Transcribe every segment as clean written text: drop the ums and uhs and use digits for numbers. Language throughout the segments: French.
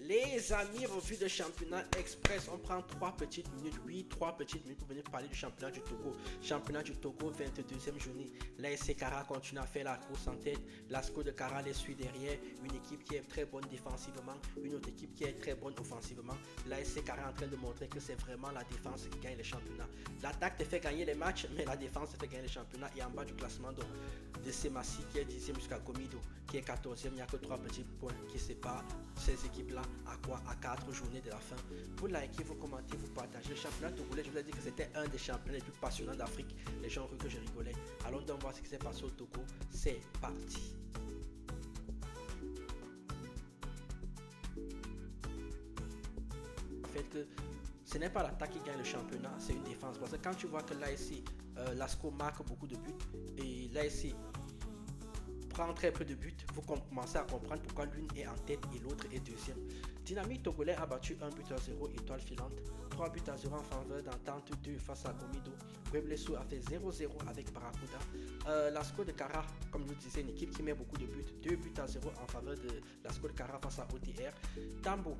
Les amis, revue de championnat express. On prend 3 petites minutes, oui, 3 petites minutes pour venir parler du championnat du Togo. Championnat du Togo, 22e journée. L'ASC Kara continue à faire la course en tête. L'ASCO de Kara les suit derrière. Une équipe qui est très bonne défensivement, une autre équipe qui est très bonne offensivement. L'ASC Kara est en train de montrer que c'est vraiment la défense qui gagne les championnats. L'attaque te fait gagner les matchs, mais la défense te fait gagner les championnats. Et en bas du classement donc, de Semassi qui est 10e jusqu'à Gomido qui est 14e. Il n'y a que 3 petits points qui séparent ces équipes-là. À quoi? À 4 journées de la fin. Vous likez, vous commentez, vous partagez. Le championnat togolais, je vous ai dit que c'était un des championnats les plus passionnants d'Afrique. Les gens ont cru que je rigolais. Allons donc voir ce qui s'est passé au Togo. C'est parti. En fait que ce n'est pas l'attaque qui gagne le championnat, c'est une défense. Parce que quand tu vois que l'ASC, l'ASCO marque beaucoup de buts et l'ASC prend très peu de buts, vous commencez à comprendre pourquoi l'une est en tête et l'autre est deuxième. Dynamique Togolais a battu 1 but à 0 Étoile Filante, 3 buts à 0 en faveur d'Entente 2 face à Gomido. Weblesso a fait 0-0 avec Barracuda. L'Asco de Kara, comme je vous disais, une équipe qui met beaucoup de buts, 2 buts à 0 en faveur de l'Asco de Kara face à OTR. Tambo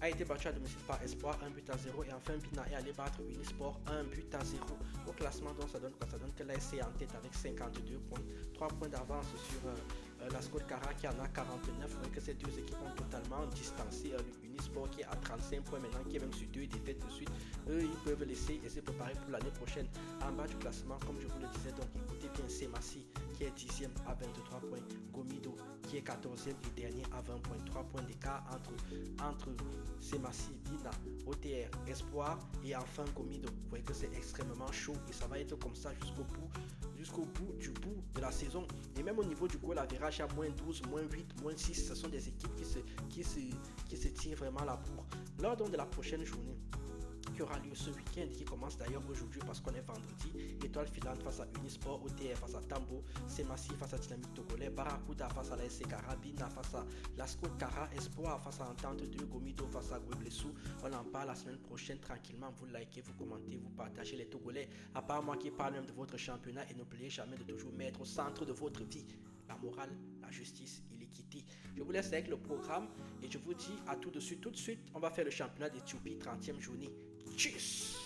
a été battu à domicile par Espoir, 1 but à 0 et enfin Bina est allé battre Unisport 1 but à 0. Au classement, donc, ça donne quoi? Ça donne que l'ASC est en tête avec 52 points, 3 points d'avance sur la Skol Kara qui en a 49, mais que ces deux équipes ont totalement distancé Unisport qui est à 35 points maintenant, qui est même sur 2 défaites de suite. Eux, ils peuvent laisser et se préparer pour l'année prochaine. En bas du classement, comme je vous le disais, donc écoutez bien, Semassi qui est 10e à 23 points, Gomido qui est 14e et dernier à 20 points, 3 points d'écart entre Semassi, Bina, OTR, Espoir et enfin Gomido. Vous voyez que c'est extrêmement chaud et ça va être comme ça jusqu'au bout de la saison. Et même au niveau du goal average, à moins 12, moins 8, moins 6, ce sont des équipes qui se tirent vraiment la bourre. Lors donc de la prochaine journée, qui aura lieu ce week-end, qui commence d'ailleurs aujourd'hui parce qu'on est vendredi, Étoile Filante face à Unisport, OTR face à Tambo, Semassi face à Dynamique Togolais, Barracuda face à la SC Kara, Bina face à l'Asco Kara, Espoir face à Entente 2, Gomido face à Gueblesu. On en parle la semaine prochaine tranquillement. Vous likez, vous commentez, vous partagez les Togolais. À part moi qui parle même de votre championnat, et n'oubliez jamais de toujours mettre au centre de votre vie la morale, la justice et l'équité. Je vous laisse avec le programme et je vous dis à tout de suite. Tout de suite, on va faire le championnat d'Éthiopie, 30e journée. Tchuss!